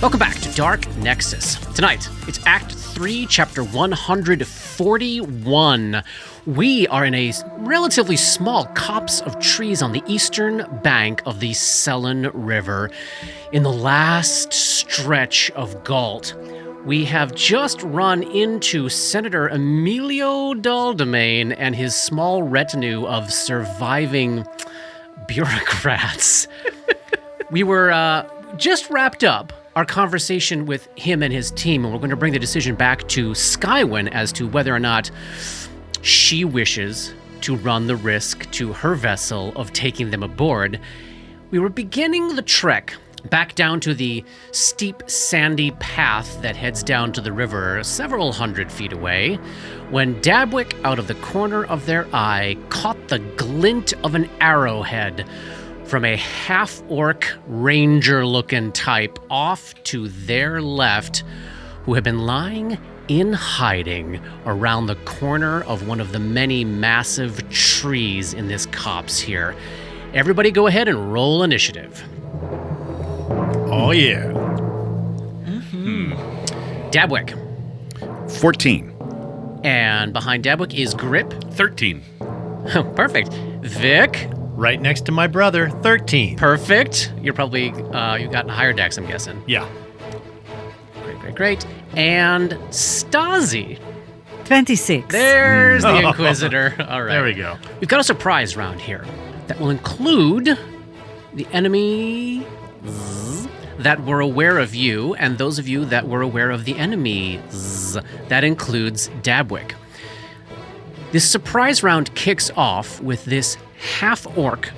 Welcome back to Dark Nexus. Tonight, it's Act 3, Chapter 141. We are in a relatively small copse of trees on the eastern bank of the Selen River in the last stretch of Galt. We have just run into Senator Emilio Daldemain and his small retinue of surviving bureaucrats. We were just wrapped up our conversation with him and his team, and we're going to bring the decision back to Skywyn as to whether or not she wishes to run the risk to her vessel of taking them aboard. We were beginning the trek back down to the steep, sandy path that heads down to the river several hundred feet away, when Dabwick, out of the corner of their eye, caught the glint of an arrowhead from a half-orc ranger-looking type off to their left, who had been lying in hiding around the corner of one of the many massive trees in this copse here. Everybody go ahead and roll initiative. Oh, yeah. Dabwick. 14. And behind Dabwick is Grip. 13. Perfect. Vic. Right next to my brother, 13. Perfect. You're probably, you got higher dex, I'm guessing. Yeah. Great. And Stasi. 26. There's the Inquisitor. All right. There we go. We've got a surprise round here that will include the enemy that were aware of you and those of you that were aware of the enemies. That includes Dabwick. This surprise round kicks off with this half-orc.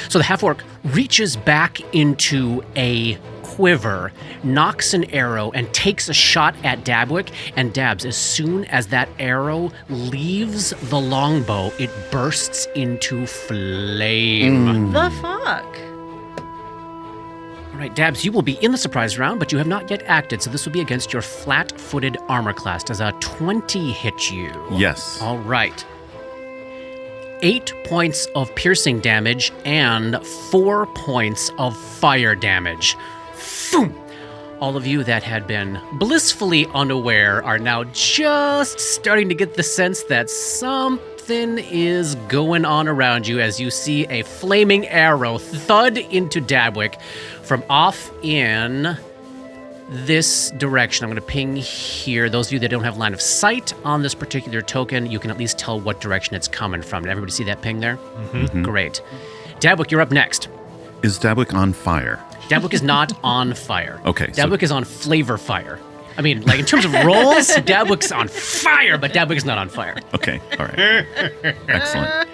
So the half-orc reaches back into a quiver, knocks an arrow, and takes a shot at Dabwick, and Dabs, as soon as that arrow leaves the longbow, it bursts into flame. The fuck? All right, Dabs, you will be in the surprise round, but you have not yet acted, so this will be against your flat-footed armor class. Does a 20 hit you? Yes. All right. 8 points of piercing damage and 4 points of fire damage. Boom! All of you that had been blissfully unaware are now just starting to get the sense that something is going on around you as you see a flaming arrow thud into Dabwick from off in this direction. I'm going to ping here. Those of you that don't have line of sight on this particular token, you can at least tell what direction it's coming from. Did everybody see that ping there? Mm-hmm. Great. Dabwick, you're up next. Is Dabwick on fire? Dabwick is not on fire. Okay. Dabwick is on flavor fire. I mean, like in terms of rolls, Dabwick's on fire, but Dabwick is not on fire. Okay, all right. Excellent.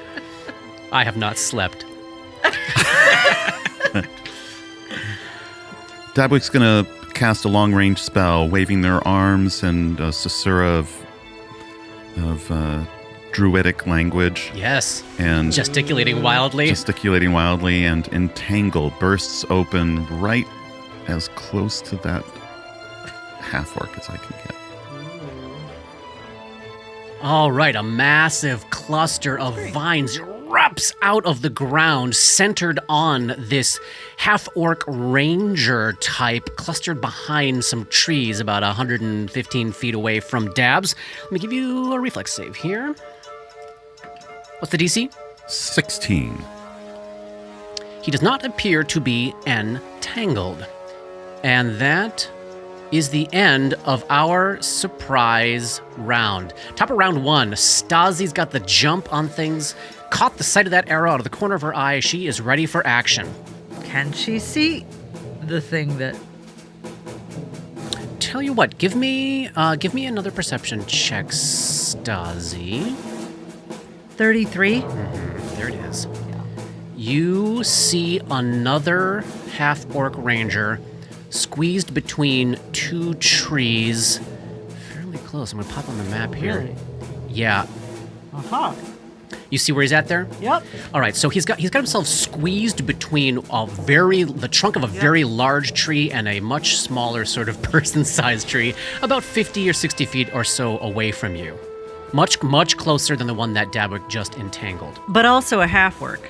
I have not slept. Dabwick's going to cast a long-range spell, waving their arms and a susurra of druidic language. Yes. And gesticulating wildly. And entangle bursts open right as close to that half-orc as I can get. All right, a massive cluster of vines erupts out of the ground, centered on this half-orc ranger type, clustered behind some trees about 115 feet away from Dabs. Let me give you a reflex save here. What's the DC? 16. He does not appear to be entangled. And that is the end of our surprise round. Top of round 1, Stasi's got the jump on things, caught the sight of that arrow out of the corner of her eye. She is ready for action. Can she see the thing that... Tell you what, give me another perception check, Stasi. 33? There it is. You see another half-orc ranger squeezed between two trees, fairly close. I'm going to pop on the map here. Really? Yeah. Aha. You see where he's at there? Yep. All right, so he's got himself squeezed between the trunk of a very large tree and a much smaller sort of person-sized tree, about 50 or 60 feet or so away from you. Much, much closer than the one that Dabwick just entangled. But also a half-orc.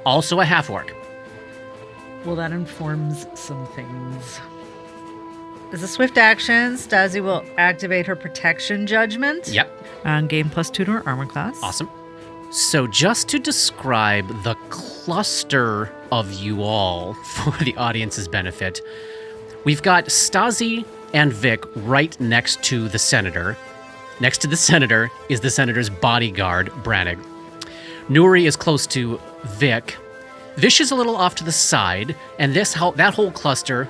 Also a half-orc. Well, that informs some things. As a swift action, Stasi will activate her protection judgment. Yep. And gain +2 to her armor class. Awesome. So just to describe the cluster of you all for the audience's benefit, we've got Stasi and Vic right next to the senator. Next to the senator is the senator's bodyguard, Brannig. Nuri is close to Vic. Vish is a little off to the side, and that whole cluster,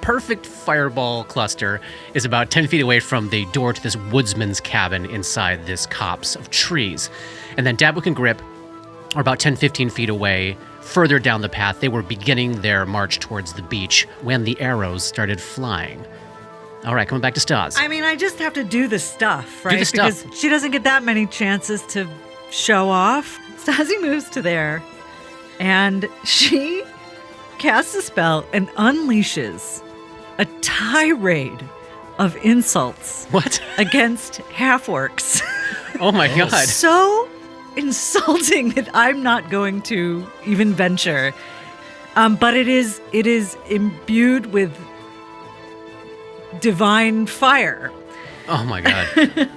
perfect fireball cluster, is about 10 feet away from the door to this woodsman's cabin inside this copse of trees. And then Dabwick and Grip are about 10, 15 feet away, further down the path. They were beginning their march towards the beach when the arrows started flying. All right, coming back to Stas. I mean, I just have to do the stuff, right? Do the stuff. Because she doesn't get that many chances to show off. Stasi moves to there, and she casts a spell and unleashes a tirade of insults What? against half-orcs. Oh my God. So insulting that I'm not going to even venture. But it is imbued with divine fire. Oh my God.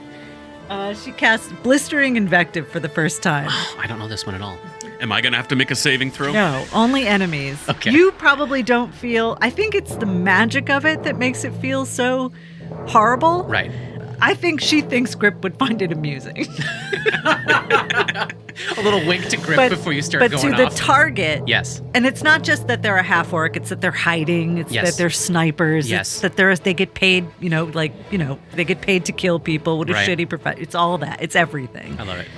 She casts blistering invective for the first time. I don't know this one at all. Am I going to have to make a saving throw? No, only enemies. Okay. You probably don't feel. I think it's the magic of it that makes it feel so horrible. Right. I think she thinks Grip would find it amusing. A little wink to Grip before you start going off. But to the target. Yes. And it's not just that they're a half orc, it's that they're hiding, it's Yes. that they're snipers, Yes. it's that they get paid, they get paid to kill people. What a Right. shitty profession. It's all that. It's everything. I love it.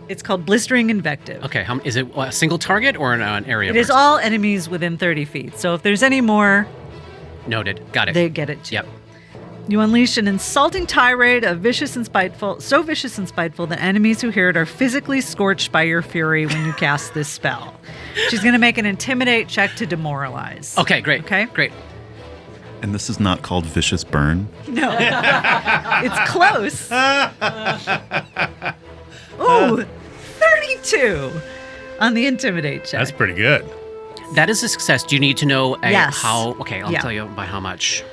It's called blistering invective. Okay, is it a single target or an area? It is burst? all enemies within 30 feet. So if there's any more, Noted. Got it. they get it too. Yep. You unleash an insulting tirade of so vicious and spiteful that enemies who hear it are physically scorched by your fury when you cast this spell. She's going to make an intimidate check to demoralize. Okay, great. Okay. Great. And this is not called Vicious Burn. No. It's close. Ooh, 32 on the intimidate check. That's pretty good. That is a success. Do you need to know Yes. how? Okay, I'll Yeah. tell you by how much.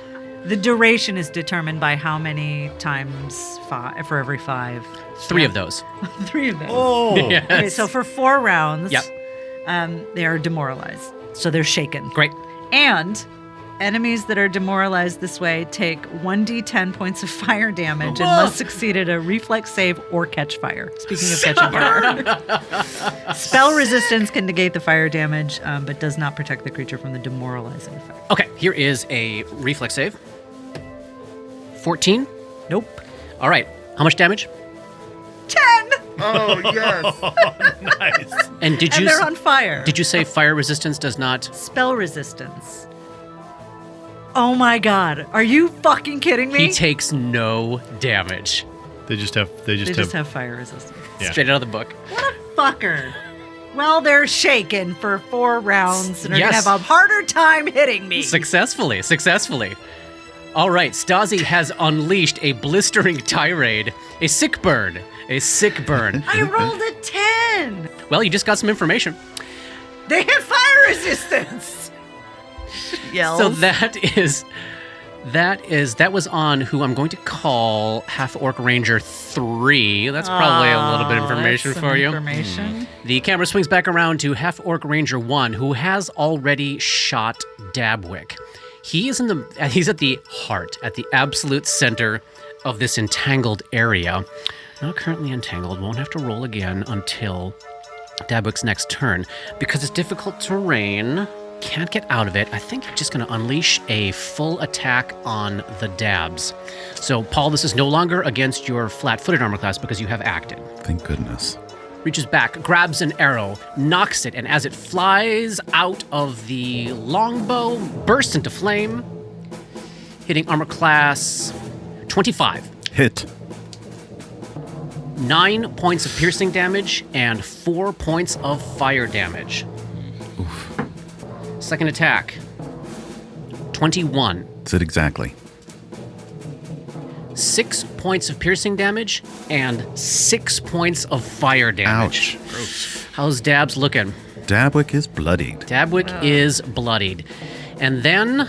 The duration is determined by how many times for every 5. 3 of those. 3 of them. Oh, Yes. Okay, so for 4 rounds, Yep. They are demoralized. So they're shaken. Great. And enemies that are demoralized this way take 1d10 points of fire damage and must succeed at a reflex save or catch fire. Speaking of catching fire. Spell resistance can negate the fire damage, but does not protect the creature from the demoralizing effect. Okay, here is a reflex save. 14. Nope. All right. How much damage? 10! Oh, yes. nice. And did And you they're on fire. did you say fire resistance does not? Spell resistance. Oh my god. Are you fucking kidding me? He takes no damage. They just have. They just have fire resistance. Yeah. Straight out of the book. What a fucker. Well, they're shaken for 4 rounds and are Yes. going to have a harder time hitting me. Successfully. All right, Stasi has unleashed a blistering tirade, a sick burn. I rolled a 10. Well, you just got some information. They have fire resistance. Yells. So that was on who I'm going to call Half Orc Ranger 3. That's probably a little bit of information that's for some you. Information. The camera swings back around to Half Orc Ranger 1, who has already shot Dabwick. He's at the heart, at the absolute center of this entangled area. Not currently entangled, won't have to roll again until Dabwick's next turn. Because it's difficult terrain, can't get out of it, I think I'm just going to unleash a full attack on the Dabs. So, Paul, this is no longer against your flat-footed armor class because you have acted. Thank goodness. Reaches back, grabs an arrow, knocks it, and as it flies out of the longbow, bursts into flame, hitting armor class 25. Hit. 9 points of piercing damage and 4 points of fire damage. Oof. Second attack, 21. That's it exactly. 6 points of piercing damage and 6 points of fire damage. Ouch. How's Dabs looking? Dabwick is bloodied. Dabwick is bloodied. And then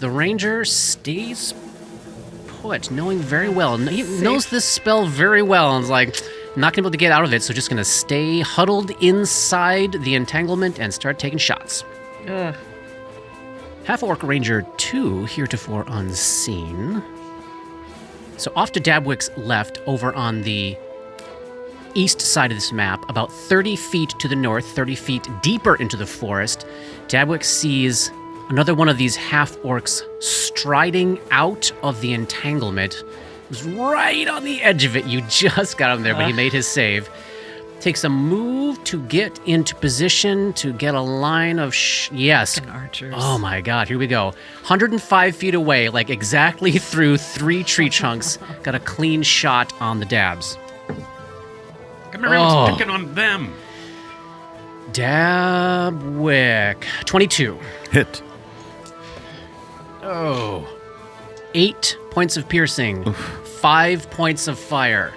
the ranger stays put, knowing very well. He knows this spell very well and is like, not going to be able to get out of it, so just going to stay huddled inside the entanglement and start taking shots. Ugh. Half-Orc Ranger 2, heretofore unseen. So off to Dabwick's left, over on the east side of this map, about 30 feet to the north, 30 feet deeper into the forest, Dabwick sees another one of these half-orcs striding out of the entanglement. It was right on the edge of it. You just got him there, but he made his save. Takes a move to get into position to get a line of... yes. Archers. Oh my god, here we go. 105 feet away, like exactly through 3 tree trunks. Got a clean shot on the dabs. Everyone's picking on them. Dabwick. 22. Hit. Oh. 8 points of piercing. 5 points of fire.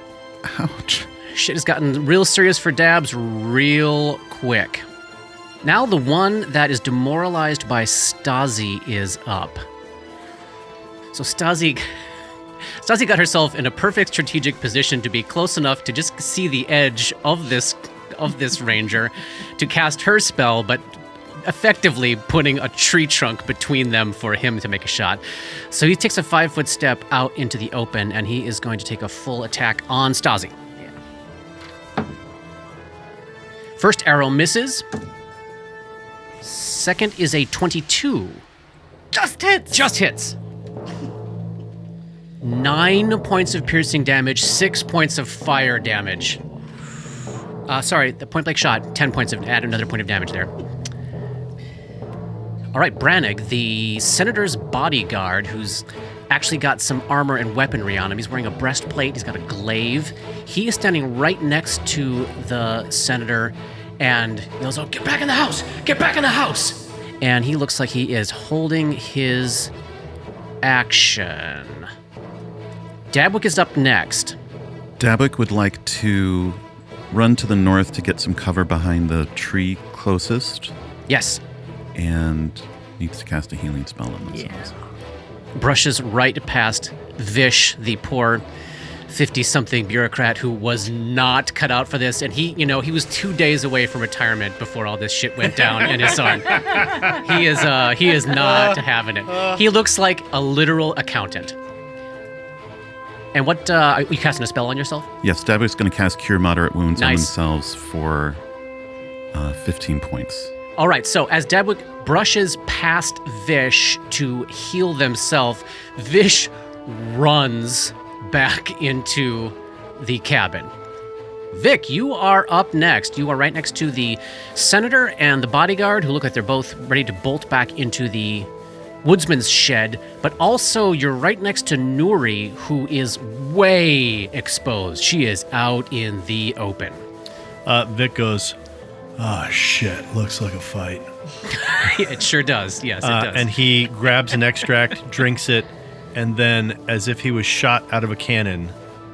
Ouch. Shit has gotten real serious for Dabs real quick. Now the one that is demoralized by Stasi is up. So Stasi got herself in a perfect strategic position to be close enough to just see the edge of this ranger to cast her spell, but effectively putting a tree trunk between them for him to make a shot. So he takes a 5-foot step out into the open, and he is going to take a full attack on Stasi. First arrow misses. Second is a 22. Just hits. Just hits. 9 points of piercing damage, 6 points of fire damage. Sorry, the point blank shot, 10 points of, add another point of damage there. All right, Brannig, the senator's bodyguard, who's actually got some armor and weaponry on him. He's wearing a breastplate, he's got a glaive. He is standing right next to the senator and yells, "Oh, get back in the house! Get back in the house!" And he looks like he is holding his action. Dabwick is up next. Dabwick would like to run to the north to get some cover behind the tree closest, Yes. and needs to cast a healing spell on themselves. Brushes right past Vish, the poor 50-something bureaucrat who was not cut out for this. And he was 2 days away from retirement before all this shit went down in his son. He is not having it. He looks like a literal accountant. And what, are you casting a spell on yourself? Yes, Dabwick's going to cast Cure Moderate Wounds on Nice. themselves for 15 points. All right, so as Dabwick brushes past Vish to heal themselves, Vish runs back into the cabin. Vic, you are up next. You are right next to the senator and the bodyguard, who look like they're both ready to bolt back into the woodsman's shed, but also you're right next to Nuri, who is way exposed. She is out in the open. Vic goes, "Oh, shit, looks like a fight." It sure does. Yes, it does. And he grabs an extract, drinks it, and then, as if he was shot out of a cannon,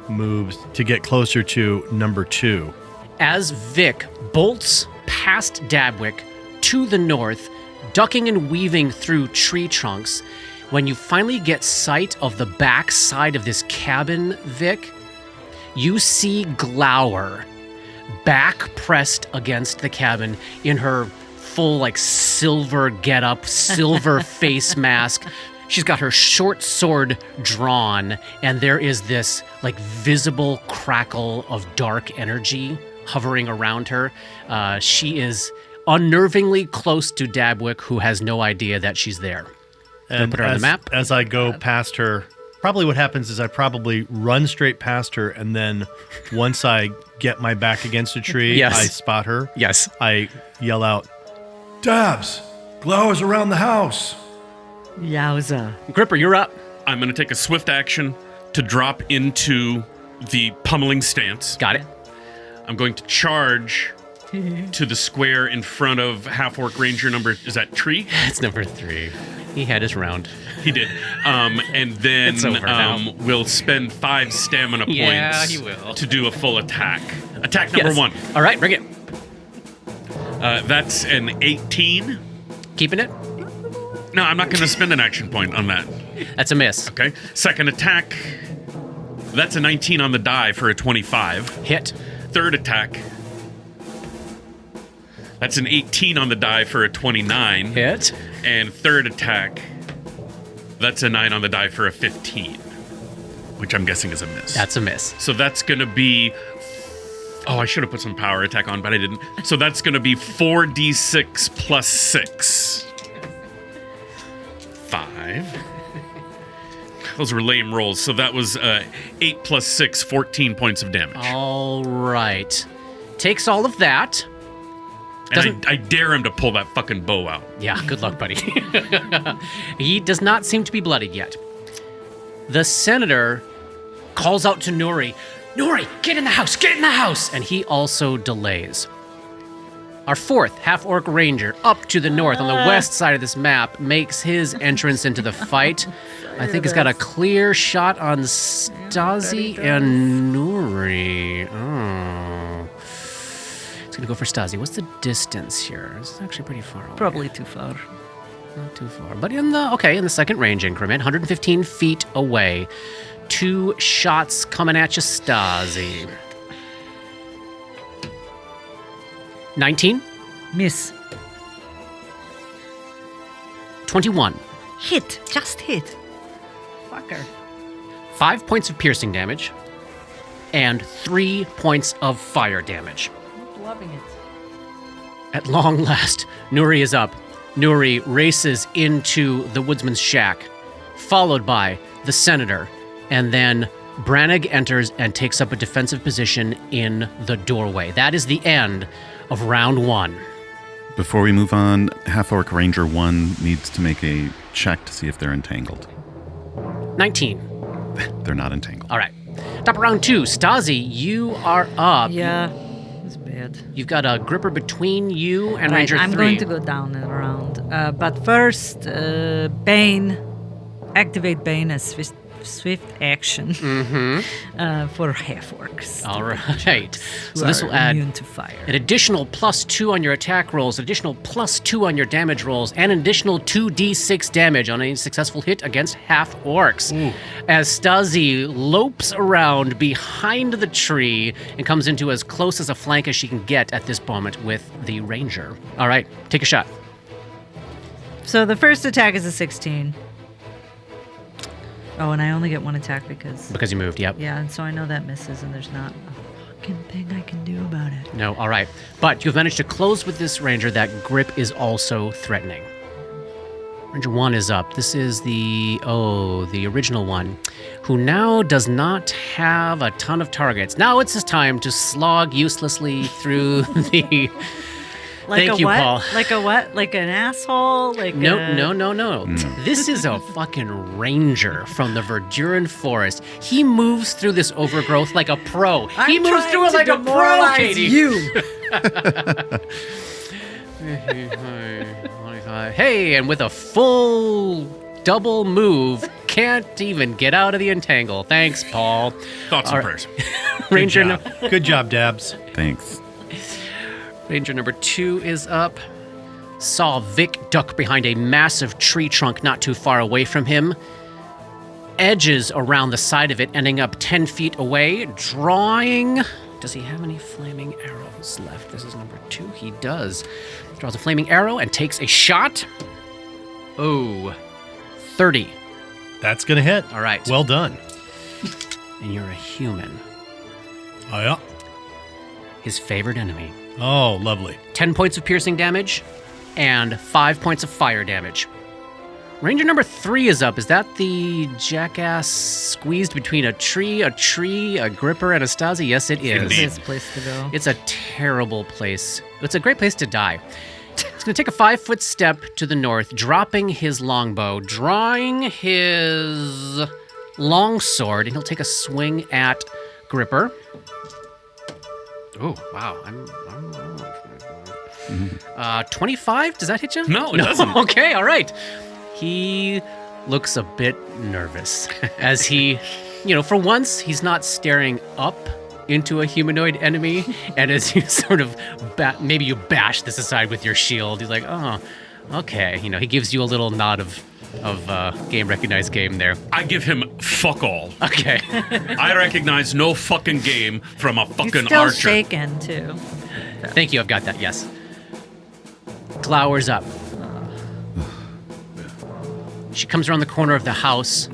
moves to get closer to number 2. As Vic bolts past Dabwick to the north, ducking and weaving through tree trunks, when you finally get sight of the back side of this cabin, Vic, you see Glower back pressed against the cabin in her full silver getup, silver face mask. She's got her short sword drawn, and there is this visible crackle of dark energy hovering around her. She is unnervingly close to Dabwick, who has no idea that she's there. And put her on the map? As I go past her, probably what happens is I probably run straight past her, and then once I get my back against a tree, Yes. I spot her. Yes. I yell out, "Dabs, Glower's around the house." Yowza. Gripper, you're up. I'm going to take a swift action to drop into the pummeling stance. Got it. I'm going to charge to the square in front of Half-Orc Ranger number... Is that Tree? It's number 3. He had his round. He did. And then It's over now. we'll spend 5 stamina points Yeah, he will. to do a full attack. Attack number Yes. 1. All right, bring it. That's an 18. Keeping it? No, I'm not going to spend an action point on that. That's a miss. Okay. Second attack. That's a 19 on the die for a 25. Hit. Third attack. That's an 18 on the die for a 29. Hit. And third attack. That's a 9 on the die for a 15. Which I'm guessing is a miss. That's a miss. So that's going to be... Oh, I should have put some power attack on, but I didn't. So that's going to be 4d6 plus 6. 5. Those were lame rolls. So that was 8 plus 6, 14 points of damage. All right. Takes all of that. And I dare him to pull that fucking bow out. Yeah, good luck, buddy. He does not seem to be bloodied yet. The senator calls out to Nuri, Nuri, get in the house, get in the house! And he also delays. Our fourth half-orc ranger, up to the north on the west side of this map, makes his entrance into the fight. I think he's got a clear shot on Stasi and Nuri. Oh. He's going to go for Stasi. What's the distance here? It's actually pretty far away. Probably too far. Not too far. But in the second range increment, 115 feet away. 2 shots coming at you, Stasi. 19. Miss. 21. Hit. Just hit. Fucker. 5 points of piercing damage. And 3 points of fire damage. Loving it. At long last, Nuri is up. Nuri races into the woodsman's shack, followed by the senator, and then Brannig enters and takes up a defensive position in the doorway. That is the end of round 1. Before we move on, Half-Orc Ranger 1 needs to make a check to see if they're entangled. 19. They're not entangled. All right. Top of round 2. Stasi, you are up. Yeah, it's bad. You've got a gripper between you and Right, Ranger 3. I'm going to go down and around. But first, Bane. Activate Bane as swift action for half-orcs. All right. who So this are will add immune to fire. an additional +2 on your attack rolls, an additional +2 on your damage rolls, and an additional 2d6 damage on a successful hit against half-orcs. As Stasi lopes around behind the tree and comes into as close as a flank as she can get at this moment with the ranger. All right, take a shot. So the first attack is a 16. Oh, and I only get one attack because... Because you moved, yep. Yeah, and so I know that misses, and there's not a fucking thing I can do about it. No, all right. But you've managed to close with this ranger. That grip is also threatening. Ranger 1 is up. This is the original one, who now does not have a ton of targets. Now it's his time to slog uselessly through the... Like Thank a you, what? Paul. Like a what? Like an asshole? Like No. Mm. This is a fucking ranger from the Verduran Forest. He moves through this overgrowth like a pro. He moves through it like a pro, Katie. You. Hey, and with a full double move, can't even get out of the entangle. Thanks, Paul. Thoughts and prayers. Ranger, Good job. Good job, Dabs. Thanks. Ranger number 2 is up. Saw Vic duck behind a massive tree trunk not too far away from him. Edges around the side of it, ending up 10 feet away, drawing... Does he have any flaming arrows left? This is number 2. He does. Draws a flaming arrow and takes a shot. Oh, 30. That's going to hit. All right. Well done. And you're a human. Oh, yeah. His favorite enemy. Oh, lovely. 10 points of piercing damage and 5 points of fire damage. Ranger number 3 is up. Is that the jackass squeezed between a tree, a gripper, and a Stasi? Yes, it is. Indeed. This place to go. It's a terrible place. It's a great place to die. He's going to take a 5-foot step to the north, dropping his longbow, drawing his longsword, and he'll take a swing at Gripper. Oh, wow. I'm 25? Does that hit you? No, it doesn't. Okay, all right. He looks a bit nervous as he, for once, he's not staring up into a humanoid enemy. And as you sort of, maybe you bash this aside with your shield, he's like, oh, Okay. He gives you a little nod of game recognized game there. I give him fuck all. Okay. I recognize no fucking game from a fucking He's still archer. shaken, too. Thank you. I've got that. Yes. Glower's up. She comes around the corner of the house.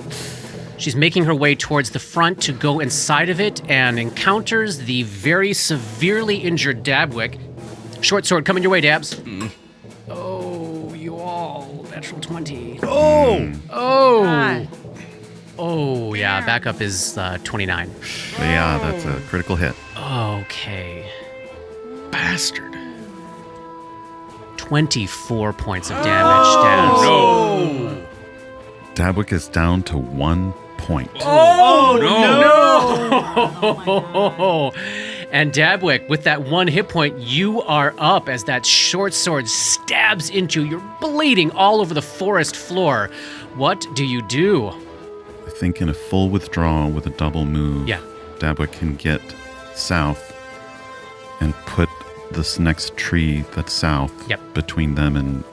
She's making her way towards the front to go inside of it and encounters the very severely injured Dabwick. Short sword coming your way, Dabs. Oh, you all. Natural 20. Oh! Oh. God. Oh, yeah. Backup is 29. Yeah, that's a critical hit. Okay. Bastard. 24 points of damage, Dabs. No. Dabwick is down to 1 point. Oh, no. And Dabwick, with that 1 hit point, you are up as that short sword stabs into you. You're bleeding all over the forest floor. What do you do? I think in a full withdrawal with a double move, Yeah. Dabwick can get south and put this next tree that's south Yep. between them and,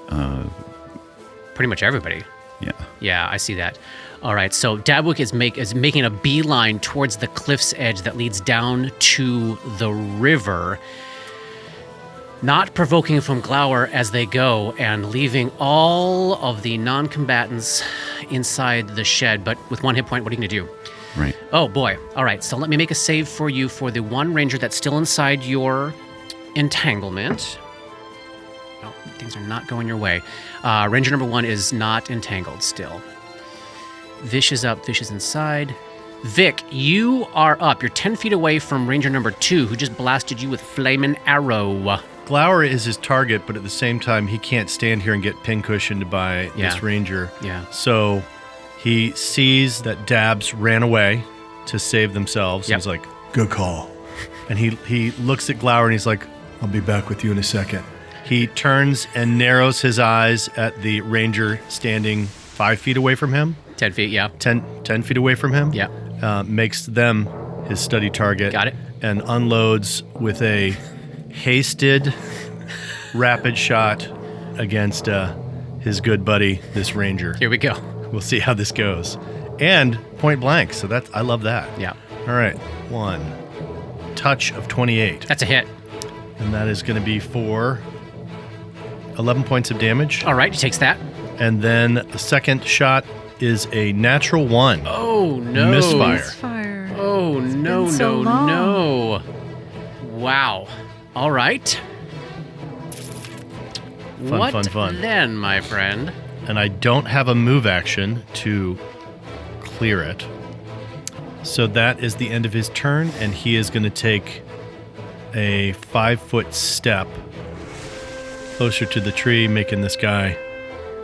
Pretty much everybody. yeah. Yeah, I see that. All right, so Dabwick is making a beeline towards the cliff's edge that leads down to the river, not provoking from Glower as they go and leaving all of the non-combatants inside the shed. But with 1 hit point, what are you going to do? Right. Oh, boy. All right, so let me make a save for you for the one ranger that's still inside your entanglement. Oh, things are not going your way. Ranger number 1 is not entangled still. Vish is up. Vish is inside. Vic, you are up. You're 10 feet away from Ranger number 2, who just blasted you with Flamin' Arrow. Glower is his target, but at the same time, he can't stand here and get pincushioned by Yeah. this ranger. Yeah. So he sees that Dabs ran away to save themselves. Yep. He's like, good call. And he looks at Glower and he's like, I'll be back with you in a second. He turns and narrows his eyes at the ranger standing 5 feet away from him. 10 feet, yeah. 10 feet away from him. Yeah. Makes them his study target. Got it. And unloads with a hasted rapid shot against his good buddy, this ranger. Here we go. We'll see how this goes. And point blank. So I love that. Yeah. All right. 1 touch of 28. That's a hit. And that is going to be for 11 points of damage. All right, he takes that. And then the second shot is a natural 1. Oh, no. Misfire. Fire. Oh, no, been so no, long. no. Wow. All right. Fun, fun. Then, my friend? And I don't have a move action to clear it. So that is the end of his turn, and he is going to take a 5-foot step closer to the tree, making this guy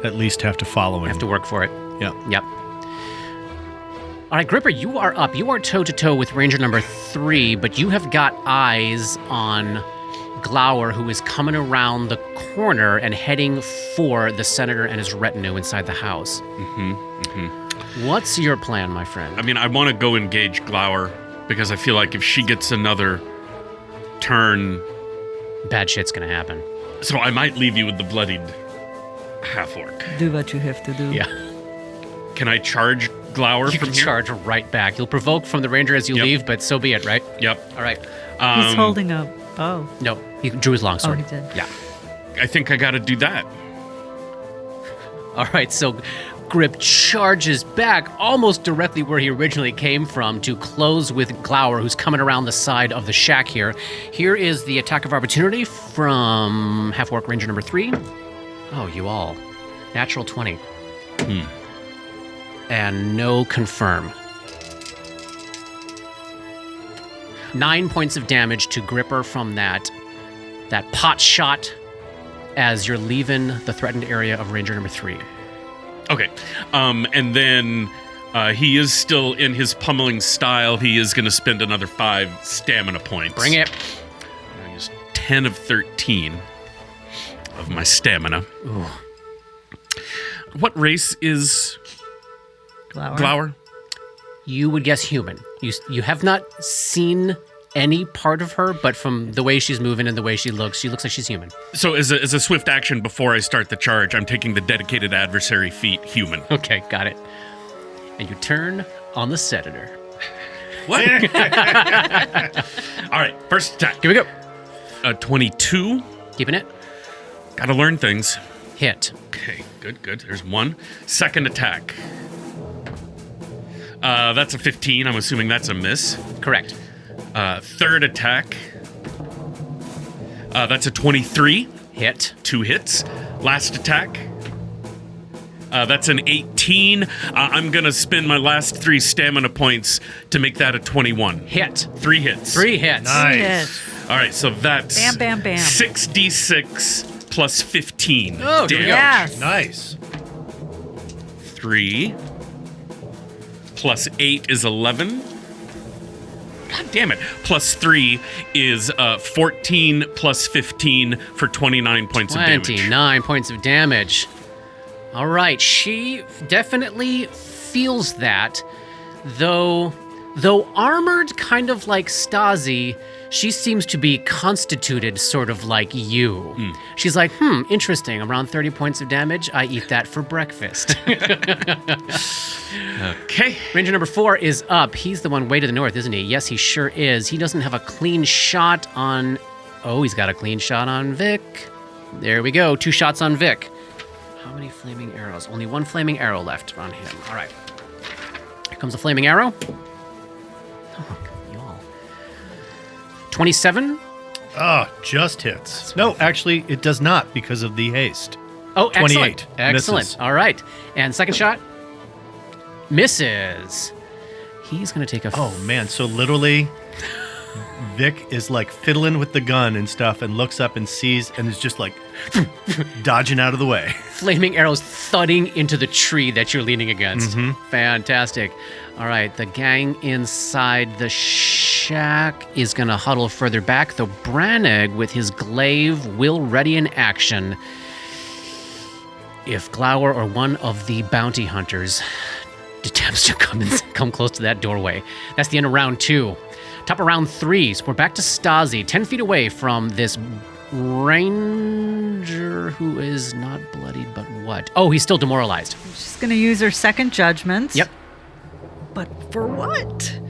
at least have to follow him. Have to work for it. Yeah. Yep. All right, Gripper, you are up. You are toe-to-toe with Ranger number 3, but you have got eyes on Glower, who is coming around the corner and heading for the senator and his retinue inside the house. What's your plan, my friend? I mean, I want to go engage Glower because I feel like if she gets another turn, Bad shit's gonna happen. so I might leave you with the bloodied half-orc. Do what you have to do. Yeah. Can I charge Glower You from can here? charge right back. You'll provoke from the ranger as you Yep. leave, but so be it, right? Yep. All right. He's holding a bow. No, he drew his longsword. Oh, he did. Yeah. I think I got to do that. All right, so Grip charges back almost directly where he originally came from to close with Glower, who's coming around the side of the shack here. Here is the attack of opportunity from Half-Orc Ranger number 3. Oh, you all. Natural 20. And no confirm. 9 points of damage to Gripper from that pot shot as you're leaving the threatened area of Ranger number 3. Okay. And then he is still in his pummeling style. He is going to spend another 5 stamina points. Bring it. I'm going to use 10 of 13 of my stamina. Ooh. What race is Glower. Glower? You would guess human. You have not seen any part of her, but from the way she's moving and the way she looks like she's human. So as a swift action before I start the charge, I'm taking the dedicated adversary feat human. Okay, got it. And you turn on the senator. What? All right, first attack. Here we go. 22. Keeping it. Gotta learn things. Hit. Okay, good. There's one. Second attack. That's a 15. I'm assuming that's a miss. Correct. Third attack. That's a 23. Hit. 2 hits. Last attack. That's an 18. I'm going to spend my last 3 stamina points to make that a 21. Hit. 3 hits. 3 hits. Nice. Yes. All right, so that's Bam, bam, bam. 6d6 plus 15. Oh, here we go. Yes. Nice. 3 plus 8 is 11. God damn it. Plus 3 is 14 plus 15 for 29 points of damage. 29 points of damage. All right, she definitely feels that, though armored kind of like Stasi, she seems to be constituted sort of like you. She's like, interesting, around 30 points of damage, I eat that for breakfast. Okay. Ranger number 4 is up. He's the one way to the north, isn't he? Yes, he sure is. He doesn't have a clean shot on... Oh, he's got a clean shot on Vic. There we go, 2 shots on Vic. How many flaming arrows? Only 1 flaming arrow left on him. All right. Here comes a flaming arrow. Oh, y'all. 27. Oh, just hits. No, actually, it does not because of the haste. Oh, 28. excellent. Excellent. Misses. All right. And second shot. Misses. He's going to take a... Oh, man. So literally, Vic is like fiddling with the gun and stuff and looks up and sees and is just like dodging out of the way. Flaming arrows thudding into the tree that you're leaning against. Fantastic. All right, the gang inside the shack is going to huddle further back, though Brannig, with his glaive, will ready in action if Glower or one of the bounty hunters attempts to come close to that doorway. That's the end of round 2. Top of round 3, so we're back to Stasi, 10 feet away from this ranger who is not bloodied, but what? Oh, he's still demoralized. She's going to use her second judgment. Yep. But for what?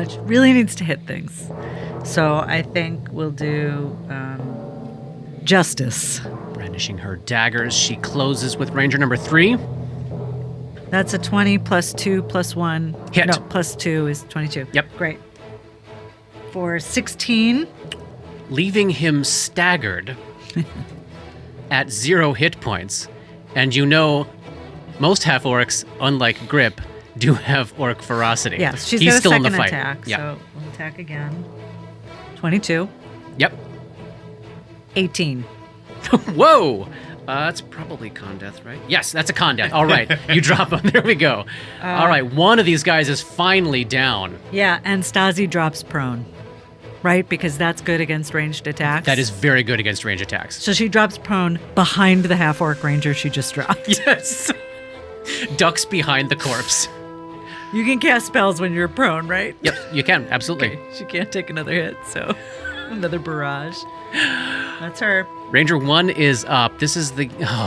She really needs to hit things. So I think we'll do justice. Brandishing her daggers, she closes with ranger number 3. That's a 20 plus 2 plus 1. Hit. No, plus 2 is 22. Yep. Great. For 16. Leaving him staggered at 0 hit points. And you know, most half-orcs, unlike Grip, do have orc ferocity. Yes, she's He's got a still in second the fight. attack. Yeah. So we'll attack again. 22. Yep. 18. Whoa! That's probably con death, right? Yes, that's a con death. All right, you drop him. There we go. All right, one of these guys is finally down. Yeah, and Stasi drops prone. Right? Because that's good against ranged attacks. That is very good against range attacks. So she drops prone behind the half-orc ranger she just dropped. Yes. Ducks behind the corpse. You can cast spells when you're prone, right? Yep, you can. Absolutely. Okay, she can't take another hit, so another barrage. That's her. Ranger 1 is up. This is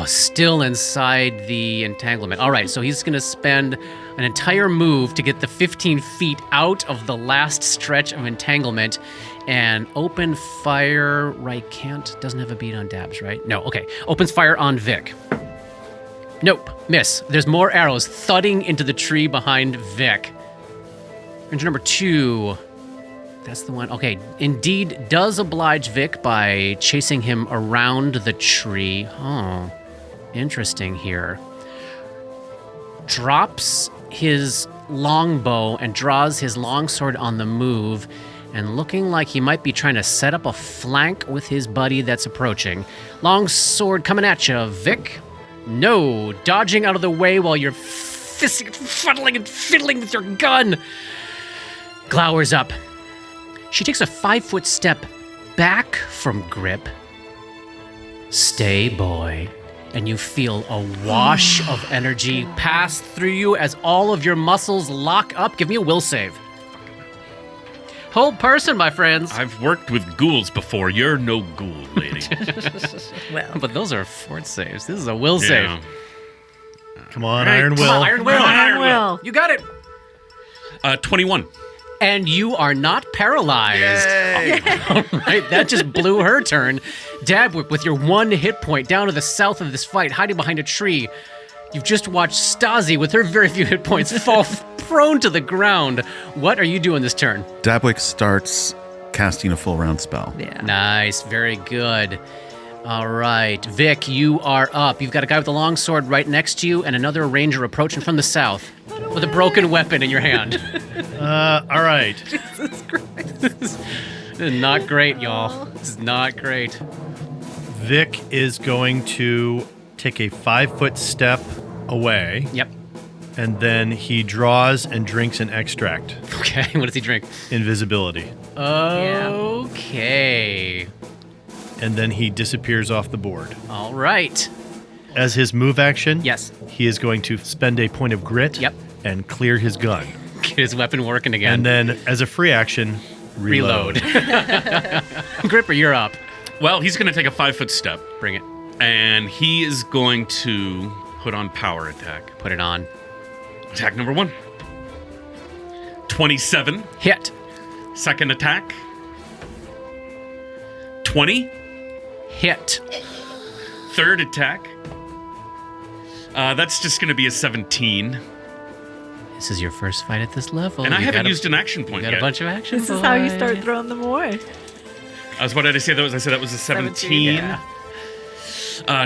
still inside the entanglement. All right, so he's going to spend an entire move to get the 15 feet out of the last stretch of entanglement and open fire. Right, doesn't have a beat on dabs, right? No, okay. Opens fire on Vic. Nope, miss. There's more arrows thudding into the tree behind Vic. Ranger number 2. That's the one. Okay, indeed does oblige Vic by chasing him around the tree. Oh, interesting here. Drops his longbow and draws his longsword on the move, and looking like he might be trying to set up a flank with his buddy that's approaching. Longsword coming at you, Vic. No, dodging out of the way while you're fuddling and fiddling with your gun. Glowers up. She takes a 5-foot step back from Grip. Stay, boy. And you feel a wash of energy pass through you as all of your muscles lock up. Give me a will save. whole person, my friends. I've worked with ghouls before. You're no ghoul, lady. Well, But those are fort saves. This is a will save. Yeah. Come on, Right. Iron Come Will. on, Iron Will. Iron Will. You got it. 21. And you are not paralyzed. All right, that just blew her turn. Dabwick, with your 1 hit point down to the south of this fight, hiding behind a tree. You've just watched Stasi, with her very few hit points, fall prone to the ground. What are you doing this turn? Dabwick starts casting a full round spell. yeah. Nice, very good. All right, Vic, you are up. You've got a guy with a long sword right next to you and another ranger approaching from the south with a broken weapon in your hand. All right. Jesus Christ. This is not great, y'all. This is not great. Vic is going to take a 5-foot step away, Yep. and then he draws and drinks an extract. Okay, what does he drink? Invisibility. Okay. And then he disappears off the board. All right. As his move action, Yes. he is going to spend a point of grit Yep. and clear his gun. Get his weapon working again. And then, as a free action, reload. Gripper, you're up. Well, he's going to take a 5-foot step, Bring it. and he is going to put on power attack. Put it on. Attack number 1. 27. Hit. Second attack. 20. Hit. Third attack. That's just going to be a 17. This is your first fight at this level. And I You haven't got a- used an action You point got yet. a bunch of action. This is how you boy. start throwing them away. What did I say that was? I said that was a 17. Yeah.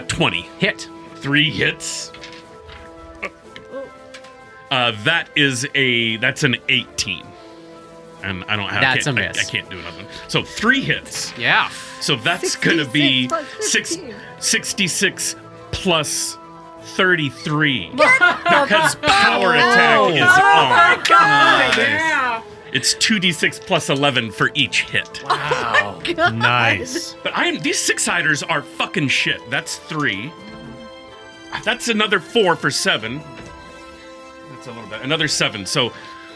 20. Hit. 3 hits. That's an 18. And I don't have That's I can't- a miss. I can't do another one. So 3 hits. Yeah. So that's going to be 66 66 plus 33. Because power attack is on. Yeah. It's 2d6 plus 11 for each hit. Wow. Nice. But these 6-siders are fucking shit. That's 3. That's another 4 for 7. That's a little bit. Another 7. So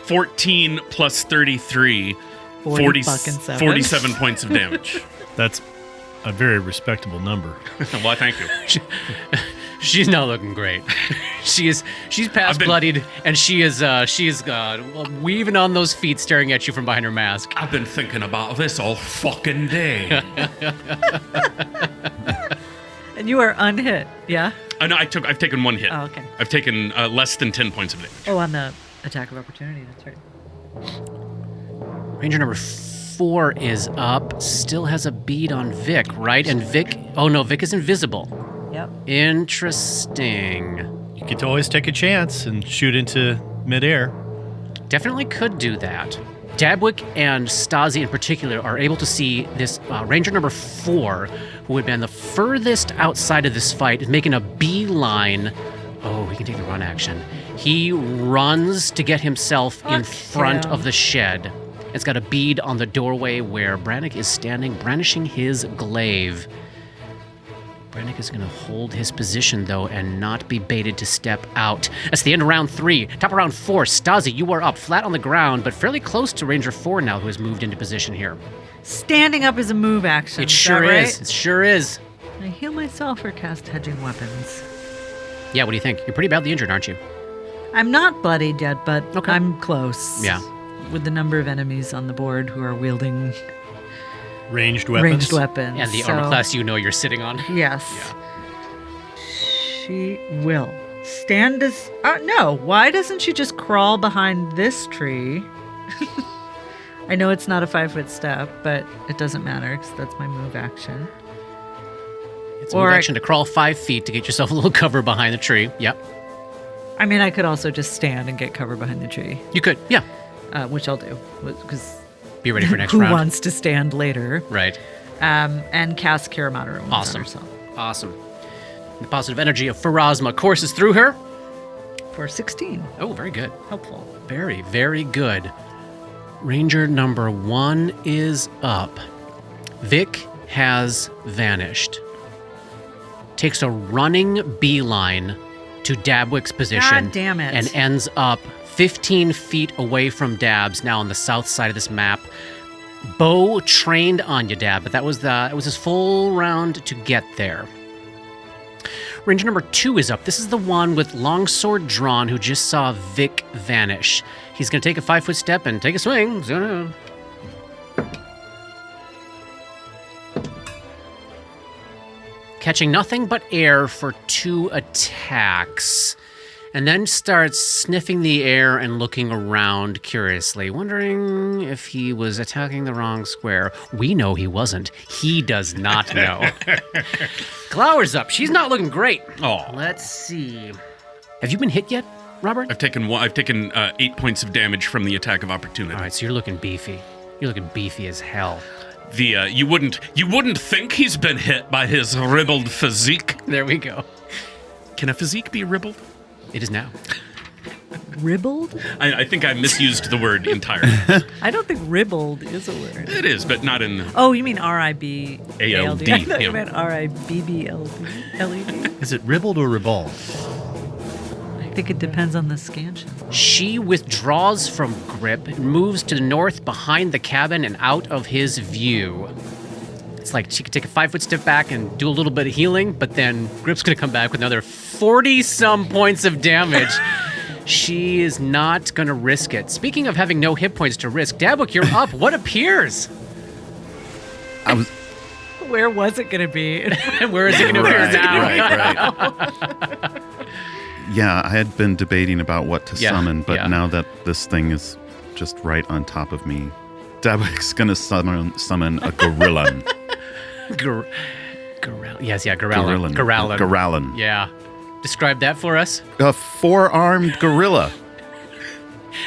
14 plus 33. 40 fucking seven. 47 points of damage. That's a very respectable number. Well, thank you. She's not looking great. She's past bloodied, and she is weaving on those feet, staring at you from behind her mask. I've been thinking about this all fucking day. And you are unhit, yeah? No, I've taken 1 hit. Oh, okay. I've taken less than 10 points of damage. Oh, on the attack of opportunity, that's right. Ranger number 4 is up. Still has a bead on Vic, right? And Vic. Oh no, Vic is invisible. Yep. Interesting. You could always take a chance and shoot into midair. Definitely could do that. Dabwick and Stasi in particular are able to see this Ranger number 4, who had been the furthest outside of this fight, is making a beeline. Oh, he can take the run action. He runs to get himself in front him. of the shed. It's got a bead on the doorway where Brannick is standing, brandishing his glaive. Brannick is going to hold his position, though, and not be baited to step out. That's the end of round 3. Top of round 4, Stasi, you are up, flat on the ground, but fairly close to Ranger 4 now, who has moved into position here. Standing up is a move action. It is sure that right? is. It sure is. I heal myself or cast hedging weapons. Yeah, what do you think? You're pretty badly injured, aren't you? I'm not bloodied yet, but Okay. I'm close. Yeah. With the number of enemies on the board who are wielding Ranged weapons. ranged weapons. And the so, armor class you know you're sitting on. Yes. She will stand as. No. Why doesn't she just crawl behind this tree? I know it's not a 5-foot step, but it doesn't matter because that's my move action. It's a move Or I- action to crawl 5 feet to get yourself a little cover behind the tree. Yep. I mean, I could also just stand and get cover behind the tree, You could. Yeah. which I'll do because Be ready for next who round. wants to stand later? Right. And cast Cure Moderate Wounds on Awesome. herself Awesome. The positive energy of Pharasma courses through her. for 16. Oh, very good. Helpful. Very, very good. Ranger number 1 is up. Vic has vanished. Takes a running beeline to Dabwick's position. God damn it. And ends up 15 feet away from Dabs, now on the south side of this map, bow trained on you, Dad, but it was his full round to get there. Ranger number 2 is up. This is the one with longsword drawn who just saw Vic vanish. He's going to take a 5-foot step and take a swing. Catching nothing but air for 2 attacks. And then starts sniffing the air and looking around curiously, wondering if he was attacking the wrong square. We know he wasn't. He does not know. Glower's up. She's not looking great. Oh, Let's see. Have you been hit yet, Robert? I've taken 8 points of damage from the attack of opportunity. All right, so you're looking beefy. You're looking beefy as hell. The you wouldn't think he's been hit by his ribbled physique. There we go. Can a physique be ribbled? It is now. Ribbled? I think I misused the word entirely. I don't think ribbled is a word. It is, but not in. Oh, you mean R-I-B-A-L-D? ALD, I thought yeah. you meant R-I-B-B-L-D. Is it ribbled or revolved? I think it depends on the scansion. She withdraws from Grip and moves to the north behind the cabin and out of his view. It's like she could take a 5-foot step back and do a little bit of healing, but then Grip's going to come back with another 40-some points of damage. She is not going to risk it. Speaking of having no hit points to risk, Dabwick, you're up. What appears? Where was it going to be? And where is it going to appear now? Right. Yeah, I had been debating about what to summon, but now that this thing is just right on top of me, Dabwick's going to summon a gorilla. Gorillin. Yeah. Describe that for us. A 4-armed gorilla.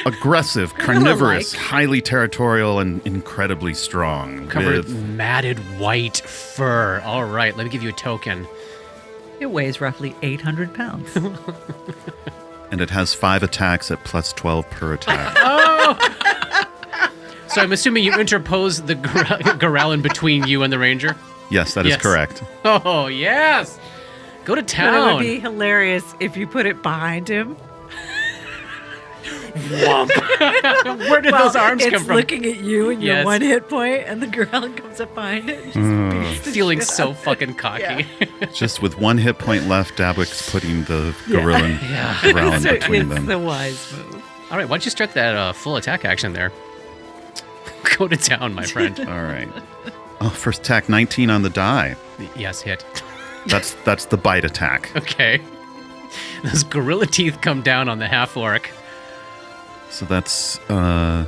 Aggressive, carnivorous, highly territorial, and incredibly strong. Covered with matted white fur. All right, let me give you a token. It weighs roughly 800 pounds. And it has 5 attacks at plus 12 per attack. So I'm assuming you interpose the Gorillin between you and the ranger? Yes, that is correct. Oh, yes. Go to But it town. would be hilarious if you put it behind him. Where did those arms come It's from? looking at you and your Yes. 1 hit point, and the gorilla comes up behind it and just beats the Feeling shit so out. fucking cocky. Just with 1 hit point left, Dabwick's putting the gorilla So between it's them. the wise move. All right, why don't you start that full attack action there? Go to town, my friend. All right. Oh, first attack, 19 on the die. Yes, hit. That's the bite attack. Okay. Those gorilla teeth come down on the half-orc. So that's 10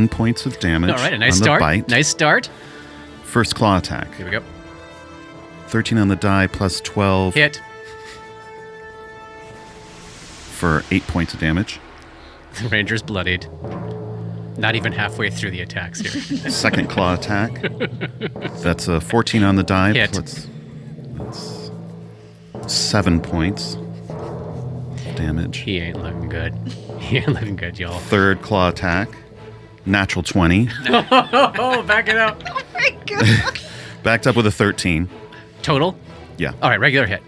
points of damage. All right, a nice on start. The bite. Nice start. First claw attack. Here we go. 13 on the die plus 12 Hit. for 8 points of damage. The ranger's bloodied. Not even halfway through the attacks here. Second claw attack. That's a 14 on the die. Hit. That's 7 points damage. He ain't looking good. He ain't looking good, y'all. Third claw attack. Natural 20. Oh, back it up. Backed up with a 13. Total? Yeah. All right, regular hit.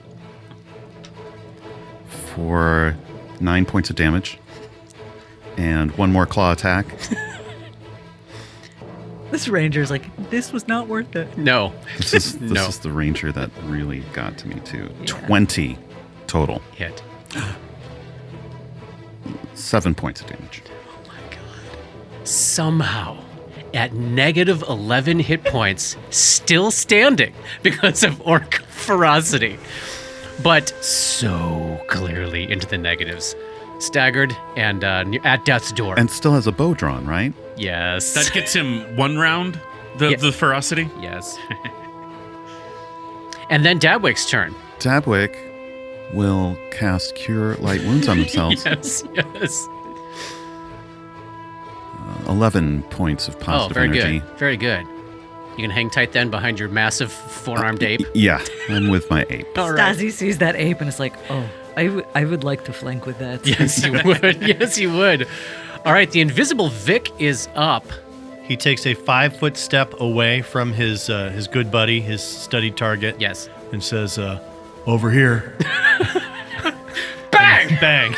For 9 points of damage. And 1 more claw attack. This ranger's like, this was not worth it. No. This is No. the ranger that really got to me too. Yeah. 20 total. Hit. 7 points of damage. Oh my god. Somehow, at negative 11 hit points, still standing because of orc ferocity, but so clearly into the negatives. Staggered and at death's door. And still has a bow drawn, right? Yes. That gets him 1 round, Yeah. the ferocity. Yes. And then Dabwick's turn. Dabwick will cast Cure Light Wounds on himself. Yes, yes. 11 points of Oh, positive very energy. good. Very good. You can hang tight then behind your massive 4-armed ape. Yeah, I'm with my ape. All right. Stasi sees that ape and is like, oh, I would like to flank with that. Yes, you would. Yes, you would. All right, the invisible Vic is up. He takes a 5-foot step away from his good buddy, his studied target. Yes. And says, "Over here." Bang! Bang.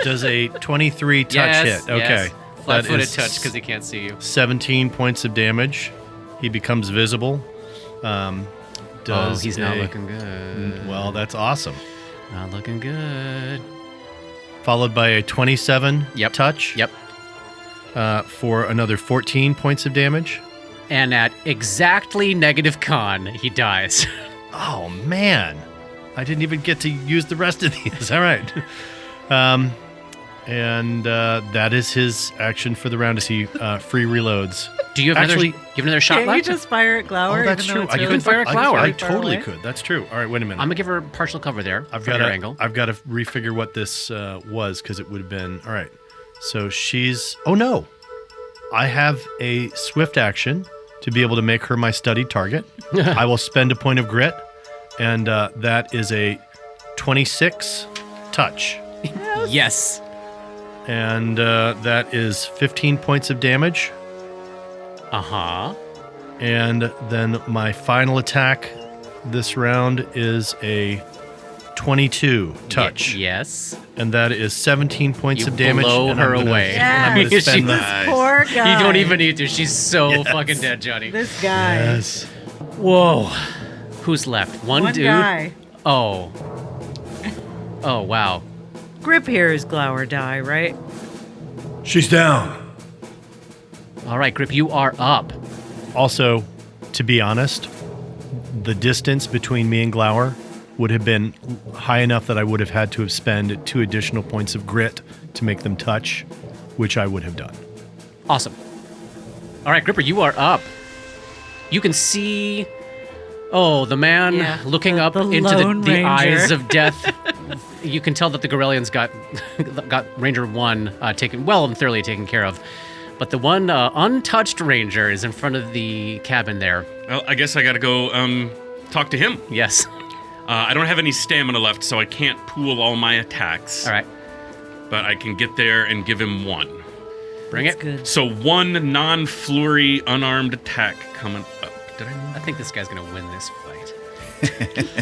Does a 23 touch Yes, hit? Okay. yes. Flat-footed is touch because he can't see you. 17 points of damage. He becomes visible. He's not looking good. Well, that's awesome. Not looking good. Followed by a 27 Yep. touch. Yep. For another 14 points of damage. And at exactly negative con, he dies. Oh, man. I didn't even get to use the rest of these. All right. And that is his action for the round as he free reloads. Do you have another shot Can't left? you just fire at Glower? Oh, that's even though true. it's You can fire at Glower. I really far totally away? could. That's true. All right, wait a minute. I'm gonna give her partial cover there. I've from got your to. angle. I've got to refigure what this was because it would have been all right. So she's. Oh no, I have a swift action to be able to make her my studied target. I will spend a point of grit, and that is a 26 touch, Yes. and that is 15 points of damage. Uh-huh. And then my final attack this round is a 22 touch. Yes. And that is 17 points You of damage. blow and her I'm gonna- away. I'm going to Yes. spend This that. Poor guy. You don't even need to. She's so fucking dead, Johnny. This guy. Yes. Whoa. Who's left? One dude? guy. Oh. Oh, wow. Grip here is Glower die, right? She's down. All right, Grip, you are up. Also, to be honest, the distance between me and Glower would have been high enough that I would have had to have spent 2 additional points of grit to make them touch, which I would have done. Awesome. All right, Gripper, you are up. You can see, the man Yeah, looking the up into Lone the Ranger. eyes of death. You can tell that the Gorellians got Ranger 1 thoroughly taken care of. But the one untouched Ranger is in front of the cabin there. Well, I guess I gotta go talk to him. Yes. I don't have any stamina left, so I can't pool all my attacks. All right. But I can get there and give him 1. Bring That's it. good. So 1 non-flurry unarmed attack coming up. Did I? I think this guy's going to win this fight.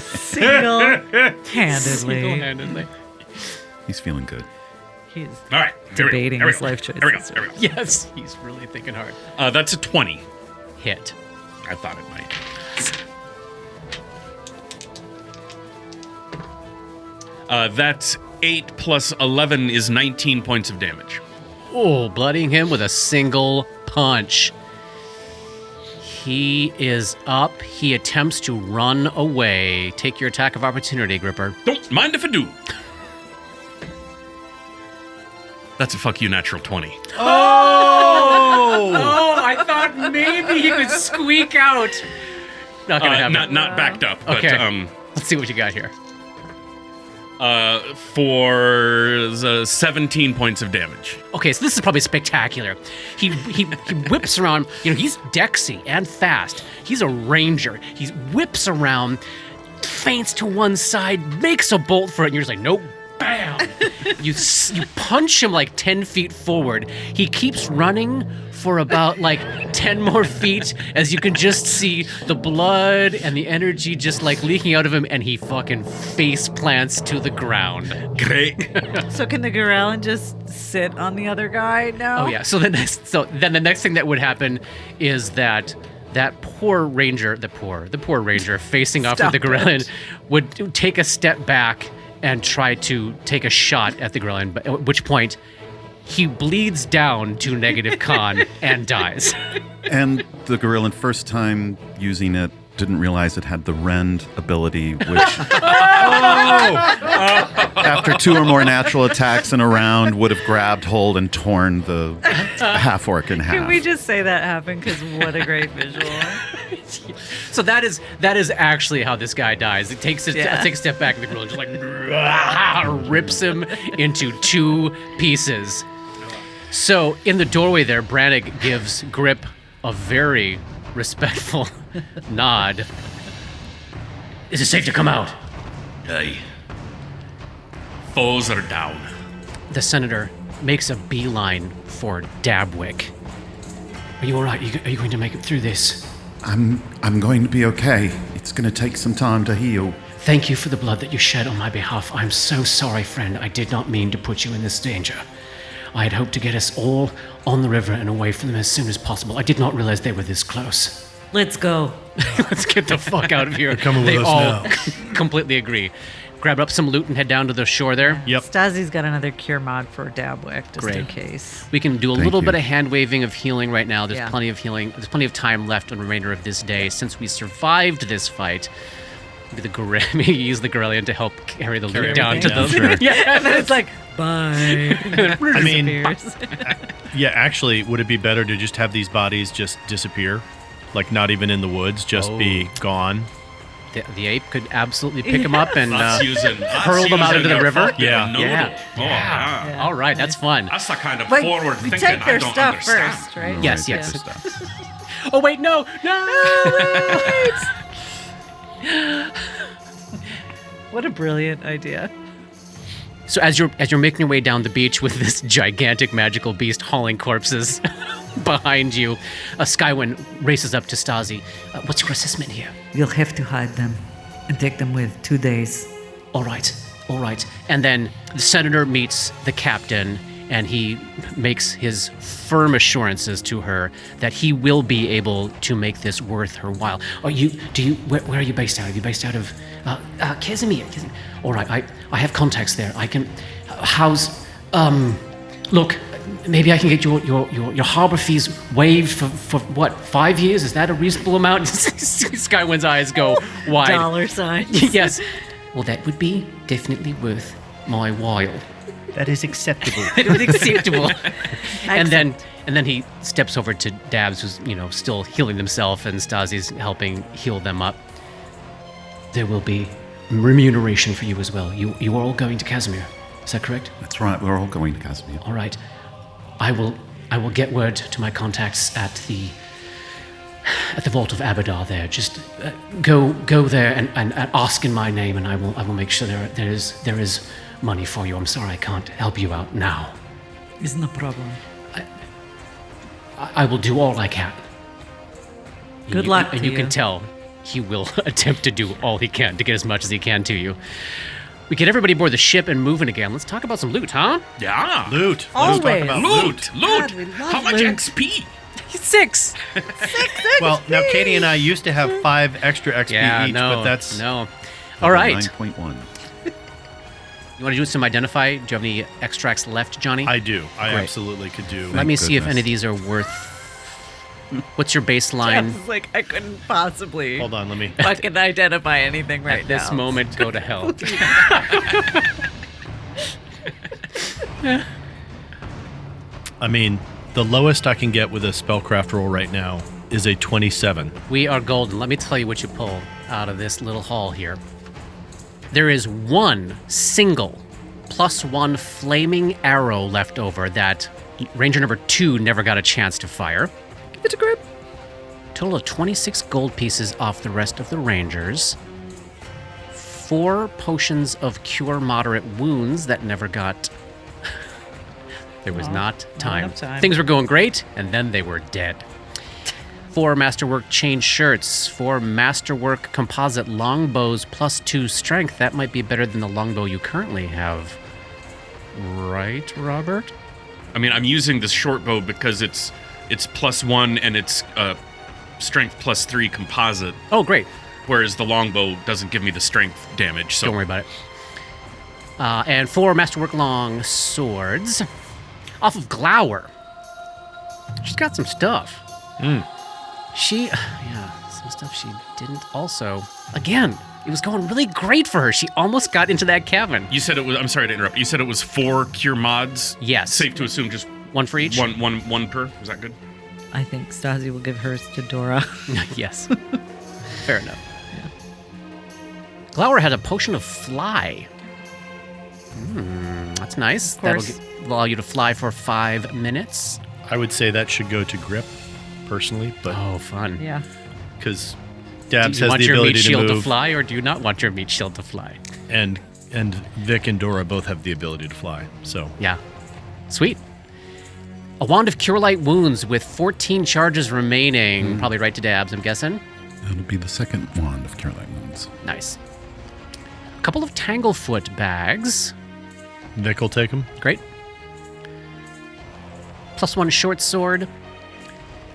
Single-handedly. Single-handedly. He's feeling good. He's All right. Here we go. debating Here we his go. life choices. There we go. There we go. Yes, he's really thinking hard. That's a 20. Hit. I thought it might. That's 8 plus 11 is 19 points of damage. Oh, bloodying him with a single punch. He is up. He attempts to run away. Take your attack of opportunity, Gripper. Don't mind if I do. That's a fuck you natural 20. Oh, I thought maybe he could squeak out. Not gonna happen. Not backed up, but Okay. Let's see what you got here. for 17 points of damage. Okay, so this is probably spectacular. He whips around. You know, he's dexy and fast. He's a ranger. He whips around, feints to one side, makes a bolt for it, and you're just like, nope. Bam! You punch him like 10 feet forward. He keeps running for about like 10 more feet as you can just see the blood and the energy just like leaking out of him, and he fucking face plants to the ground. Great. So can the Gorellan just sit on the other guy now? Oh yeah. So then the next thing that would happen is that poor ranger, the poor ranger facing off with the Stop Gorellan it. would take a step back and try to take a shot at the Gorellan, at which point he bleeds down to negative con and dies. And the Gorillan, first time using it, didn't realize it had the rend ability, which after 2 or more natural attacks in a round would have grabbed hold and torn the half-orc in half. Can we just say that happened? Because what a great visual. So that is actually how this guy dies. It takes a step back, and the Gorilla just like rips him into 2 pieces. So in the doorway there, Brannig gives Grip a very respectful nod. Is it safe to come out? Aye. Foes are down. The senator makes a beeline for Dabwick. Are you all right? Are you going to make it through this? I'm going to be okay. It's going to take some time to heal. Thank you for the blood that you shed on my behalf. I'm so sorry, friend. I did not mean to put you in this danger. I had hoped to get us all on the river and away from them as soon as possible. I did not realize they were this close. Let's go. Let's get the fuck out of here. coming with They us all now. completely agree. Grab up some loot and head down to the shore there. Yep. Stazi's got another cure mod for Dabwick, just Great. in case. We can do a Thank little you. bit of hand waving of healing right now. There's Yeah. plenty of healing. There's plenty of time left on the remainder of this day. Since we survived this fight, maybe maybe use the Gorelian to help carry the loot down to everything the. down. Yeah. And then it's like, bye. I mean, Disappears. yeah, actually, would it be better to just have these bodies just disappear? Like, not even in the woods, just be gone? The ape could absolutely pick him up and Us using hurl them out into the your river. fucking Yeah. noodle. Yeah. Oh, yeah. All right, that's fun. That's the kind of Like, forward we thinking take I their don't stuff understand. first, right? Right, Yes, take yes. their stuff. Oh wait, no. What a brilliant idea. So as you're making your way down the beach with this gigantic magical beast hauling corpses behind you, a Skywind races up to Stasi. What's your assessment here? You'll have to hide them and take them with 2 days. All right. And then the senator meets the captain, and he makes his firm assurances to her that he will be able to make this worth her while. Where are you based out of? Are you based out of Casimir? All right, I have contacts there. I can look, maybe I can get your harbor fees waived for what, 5 years? Is that a reasonable amount? Skywind's eyes go wide. Dollar sign. Yes. Well, that would be definitely worth my while. That is acceptable. It was acceptable. and then he steps over to Dabs, who's still healing himself, and Stasi's helping heal them up. There will be remuneration for you as well. You are all going to Casimir. Is that correct? That's right. We're all going to Casimir. All right. I will get word to my contacts at the Vault of Abadar there. Just go there and ask in my name, and I will make sure there is money for you. I'm sorry I can't help you out now. It's no problem. I will do all I can. Good luck And to you you. can tell he will attempt to do all he can to get as much as he can to you. We get everybody aboard the ship and moving again. Let's talk about some loot, huh? Yeah. Loot. Always. Let's talk about Loot. God, we love How much loot. XP? 6. Well, now Katie and I used to have 5 extra XP each, but that's no. All right. 9.1. You want to do some identify? Do you have any extracts left, Johnny? I do. I Great. absolutely could do. Let me see if goodness. any of these are worth. What's your baseline? Jeff's like, I couldn't possibly Hold on, let me. fucking identify anything right At this now. moment, go to hell. I mean, the lowest I can get with a spellcraft roll right now is a 27. We are golden. Let me tell you what you pull out of this little haul here. There is one single +1 flaming arrow left over that Ranger number 2 never got a chance to fire. Give it a grip. Total of 26 gold pieces off the rest of the Rangers. 4 potions of cure moderate wounds that never got. There was not time. enough time. Things were going great, and then they were dead. 4 Masterwork chain shirts, 4 Masterwork composite longbows +2 strength. That might be better than the longbow you currently have. Right, Robert? I mean, I'm using the short bow because it's +1 and it's strength +3 composite, Oh, great. whereas the longbow doesn't give me the strength damage. So Don't worry about it. And 4 Masterwork long swords. Off of Glower. She's got some stuff. Some stuff she didn't also. Again, it was going really great for her. She almost got into that cabin. You said it was. I'm sorry to interrupt. You said it was 4 cure mods. Yes. Safe to assume just One for each? one per. Is that good? I think Stasi will give hers to Dora. Yes. Fair enough. Glower had a potion of fly. That's nice. That'll course. allow you to fly for 5 minutes. I would say that should go to grip, personally, but Oh, fun. Yeah. because Do Dabs you has want the your meat ability to shield to move, fly, or do you not want your meat shield to fly? and Vic and Dora both have the ability to fly. So Yeah. Sweet. A wand of cure light wounds with 14 charges remaining. Probably right to Dabs, I'm guessing. That'll be the second wand of Cure Light Wounds. Nice. A couple of Tanglefoot bags. Vic will take them. Great. +1 short sword,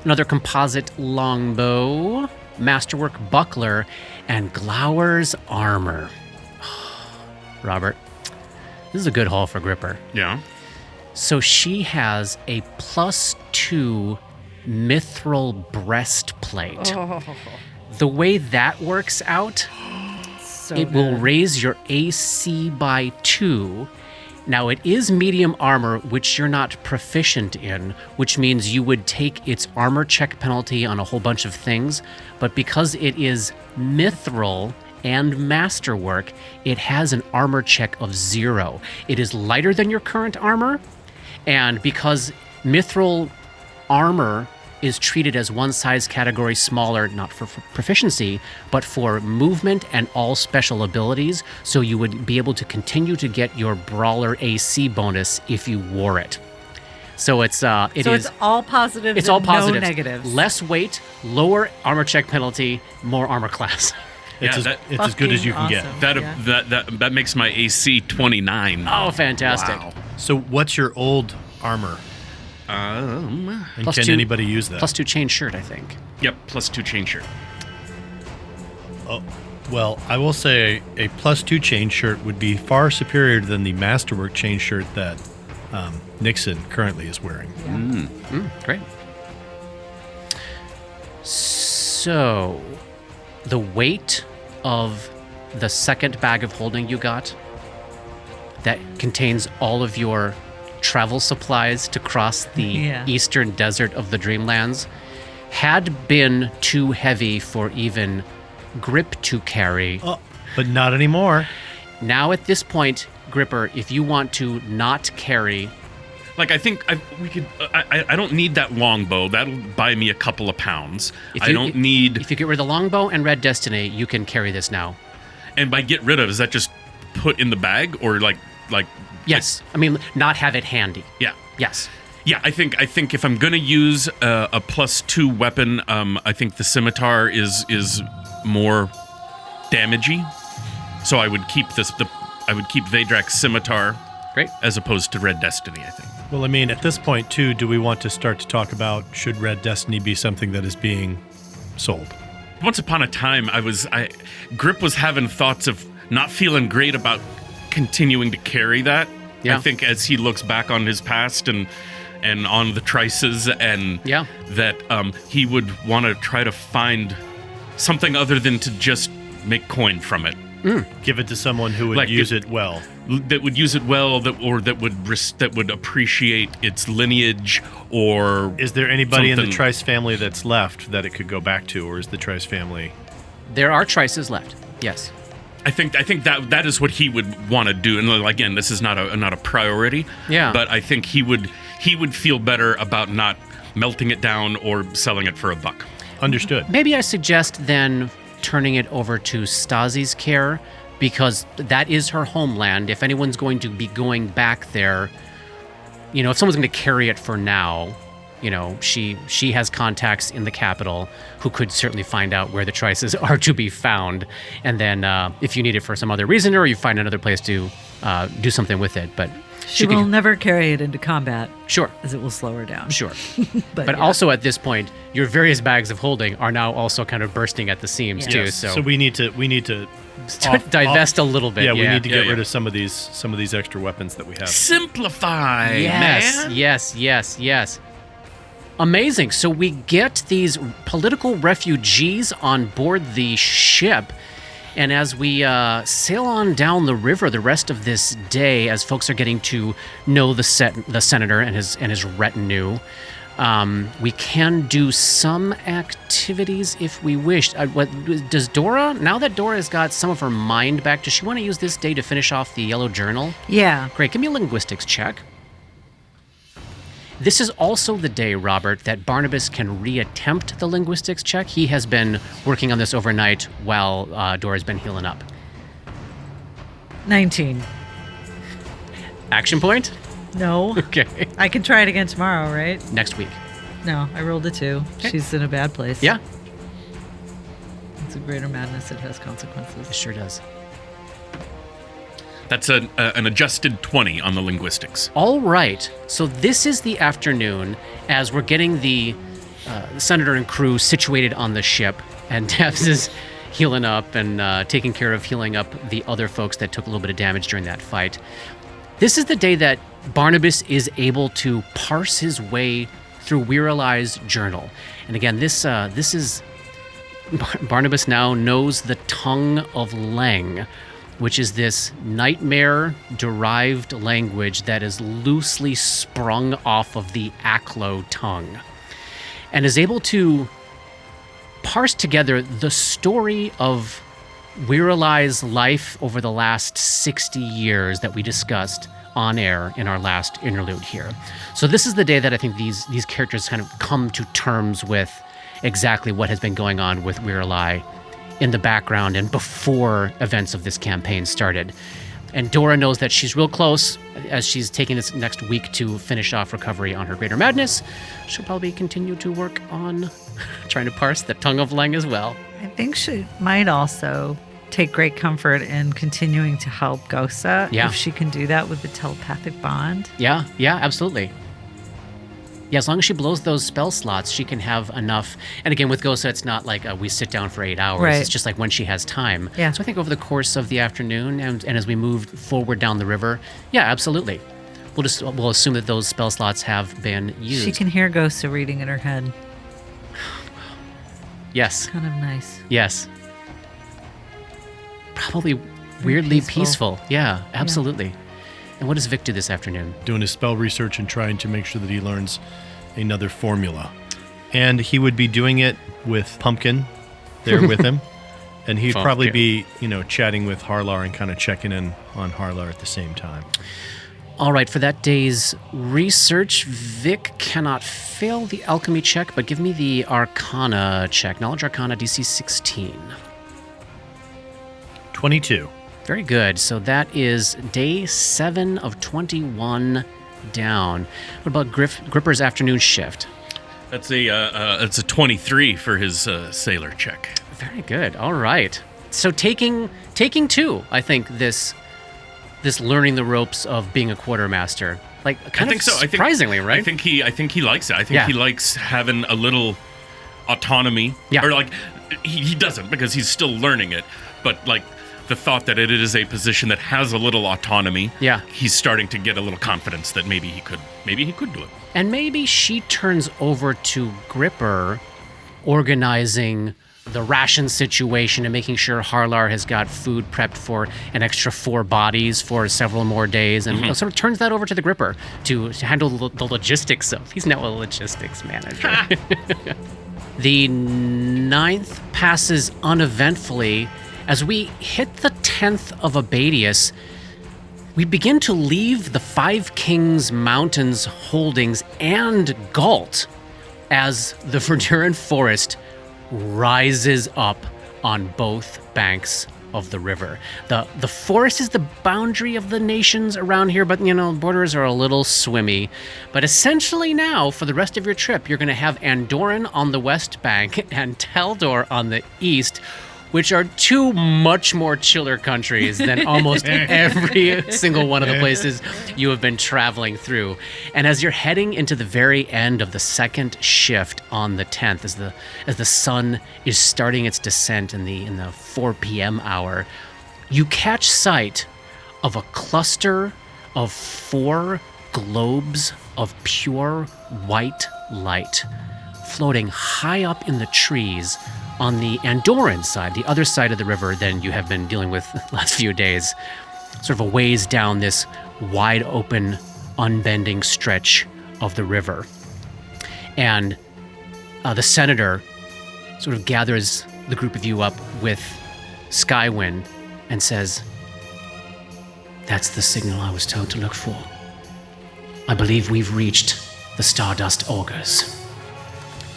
another composite longbow, masterwork buckler, and Glower's armor. Robert, this is a good haul for Gripper. Yeah. So she has a +2 mithril breastplate. The way that works out, it will raise your AC by 2. Now, it is medium armor, which you're not proficient in, which means you would take its armor check penalty on a whole bunch of things. But because it is mithril and masterwork, it has an armor check of 0. It is lighter than your current armor, and because mithril armor is treated as one size category smaller, not for proficiency, but for movement and all special abilities, so you would be able to continue to get your brawler AC bonus if you wore it. So it's all positive. It's all positive. No negatives. Less weight, lower armor check penalty, more armor class. It's as good as you can get. Awesome. That makes my AC 29. Oh, fantastic. Wow. So what's your old armor? And can anybody use that? +2 chain shirt, I think. Yep, +2 chain shirt. Oh, well, I will say a +2 chain shirt would be far superior than the masterwork chain shirt that Nixon currently is wearing. Great. So, the weight of the second bag of holding you got that contains all of your travel supplies to cross the eastern desert of the Dreamlands had been too heavy for even Grip to carry. Oh, but not anymore. Now at this point, Gripper, if you want to not carry... Like, I think we could... I don't need that longbow. That'll buy me a couple of pounds. If you get rid of the longbow and Red Destiny, you can carry this now. And by get rid of, is that just put in the bag? Or like Yes. I mean, not have it handy. Yeah. Yes. Yeah, I think if I'm gonna use a +2 weapon, I think the scimitar is more damagey. So I would keep Vadrak's scimitar. Great. As opposed to Red Destiny, I think. Well, I mean, at this point, too, do we want to start to talk about should Red Destiny be something that is being sold? Once upon a time, Grip was having thoughts of not feeling great about continuing to carry that. Yeah. I think as he looks back on his past and on the trices and that he would want to try to find something other than to just make coin from it. Give it to someone who would use it well. That would use it well, that would appreciate its lineage, or is there anybody in the Trice family that's left that it could go back to, or is the Trice family? There are Trices left. Yes. I think that is what he would want to do, and again, this is not a priority. Yeah. But I think he would feel better about not melting it down or selling it for a buck. Understood. Maybe I suggest then turning it over to Stasi's care, because that is her homeland. If anyone's going to be going back there, if someone's going to carry it for now, she has contacts in the capital who could certainly find out where the Trices are to be found. And then if you need it for some other reason, or you find another place to do something with it. But she will never carry it into combat. Sure. As it will slow her down. Sure. but also at this point, your various bags of holding are now also kind of bursting at the seams too. Yes. So we need to divest a little bit. Yeah, we need to get rid of some of these extra weapons that we have. Simplify, man. Yes. Amazing. So we get these political refugees on board the ship. And as we sail on down the river the rest of this day, as folks are getting to know the senator and his retinue, we can do some activities if we wish. Does Dora, now that Dora's got some of her mind back, does she want to use this day to finish off the yellow journal? Yeah. Great. Give me a linguistics check. This is also the day, Robert, that Barnabas can reattempt the linguistics check. He has been working on this overnight while Dora's been healing up. 19. Action point? No. Okay. I can try it again tomorrow, right? Next week. No, I rolled a 2. Okay. She's in a bad place. Yeah. It's a greater madness. It has consequences. It sure does. That's an adjusted 20 on the linguistics. All right. So this is the afternoon as we're getting the senator and crew situated on the ship, and Debs is healing up and taking care of healing up the other folks that took a little bit of damage during that fight. This is the day that Barnabas is able to parse his way through Weirali's journal. And again, this is Barnabas now knows the tongue of Leng, which is this nightmare-derived language that is loosely sprung off of the Aklo tongue, and is able to parse together the story of Weirali's life over the last 60 years that we discussed on air in our last interlude here. So this is the day that I think these characters kind of come to terms with exactly what has been going on with Weirali in the background and before events of this campaign started. And Dora knows that she's real close as she's taking this next week to finish off recovery on her Greater Madness. She'll probably continue to work on trying to parse the tongue of Leng as well. I think she might also take great comfort in continuing to help Gosa if she can do that with the telepathic bond. Yeah, absolutely. Yeah, as long as she blows those spell slots, she can have enough. And again, with Gosa, it's not like we sit down for 8 hours. Right. It's just like when she has time. Yeah. So I think over the course of the afternoon and as we move forward down the river, yeah, absolutely. We'll assume that those spell slots have been used. She can hear Gosa reading in her head. Yes. Kind of nice. Yes. Probably weirdly peaceful. Yeah, absolutely. Yeah. And what does Vic do this afternoon? Doing his spell research and trying to make sure that he learns another formula. And he would be doing it with Pumpkin there with him. And he'd probably be, chatting with Harlar and kind of checking in on Harlar at the same time. All right, for that day's research, Vic cannot fail the alchemy check, but give me the Arcana check. Knowledge Arcana DC 16. 22. Very good. So that is day 7 of 21 down. What about Gripper's afternoon shift? That's it's a 23 for his sailor check. Very good. All right. So taking 2, I think this learning the ropes of being a quartermaster, surprisingly, right? I think he likes it. I think he likes having a little autonomy. Yeah. Or he doesn't because he's still learning it, but the thought that it is a position that has a little autonomy. Yeah. He's starting to get a little confidence that maybe he could do it. And maybe she turns over to Gripper organizing the ration situation and making sure Harlar has got food prepped for an extra 4 bodies for several more days, and sort of turns that over to the Gripper to handle the logistics of. He's now a logistics manager. The 9th passes uneventfully. As we hit the 10th of Abadius, we begin to leave the Five Kings Mountains holdings and Galt as the Verduran Forest rises up on both banks of the river. The forest is the boundary of the nations around here, but borders are a little swimmy. But essentially now, for the rest of your trip, you're going to have Andoran on the west bank and Taldor on the east, which are 2 much more chiller countries than almost every single one of the places you have been traveling through. And as you're heading into the very end of the second shift on the 10th, as the sun is starting its descent in the 4 p.m. hour, you catch sight of a cluster of 4 globes of pure white light floating high up in the trees on the Andoran side, the other side of the river than you have been dealing with the last few days, sort of a ways down this wide open, unbending stretch of the river. And the senator sort of gathers the group of you up with Skywind and says, "That's the signal I was told to look for. I believe we've reached the Stardust Augurs."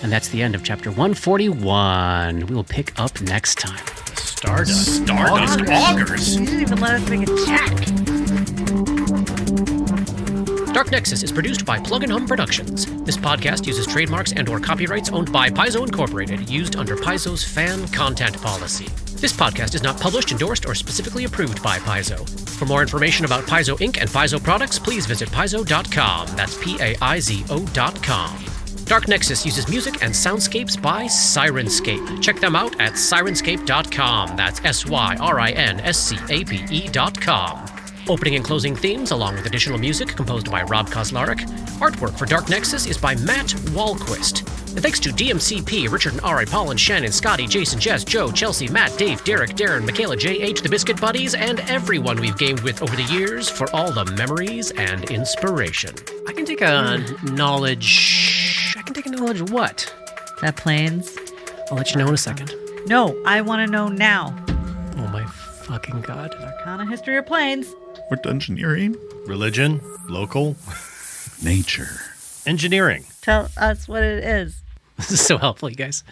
And that's the end of chapter 141. We will pick up next time. Stardust Augurs. You didn't even let us make a check. Dark Nexus is produced by Plug and Hum Productions. This podcast uses trademarks and/or copyrights owned by Paizo Incorporated, used under Paizo's fan content policy. This podcast is not published, endorsed, or specifically approved by Paizo. For more information about Paizo Inc. and Paizo products, please visit paizo.com. That's Paizo.com. Dark Nexus uses music and soundscapes by Syrinscape. Check them out at syrinscape.com. That's Syrinscape.com. Opening and closing themes, along with additional music composed by Rob Kauzlaric. Artwork for Dark Nexus is by Matt Wahlquist. And thanks to DMCP, Richard and Ari, Paul and Shannon, Scotty, Jason, Jess, Joe, Chelsea, Matt, Dave, Derek, Darren, Michaela, JH, the Biscuit Buddies, and everyone we've gamed with over the years for all the memories and inspiration. I can take a knowledge of what? That planes? I'll let you know in a second. No, I want to know now. Oh my fucking god. Arcana history or planes? Or engineering? Religion, local, Nature. engineering. Tell us what it is. This is so helpful, you guys.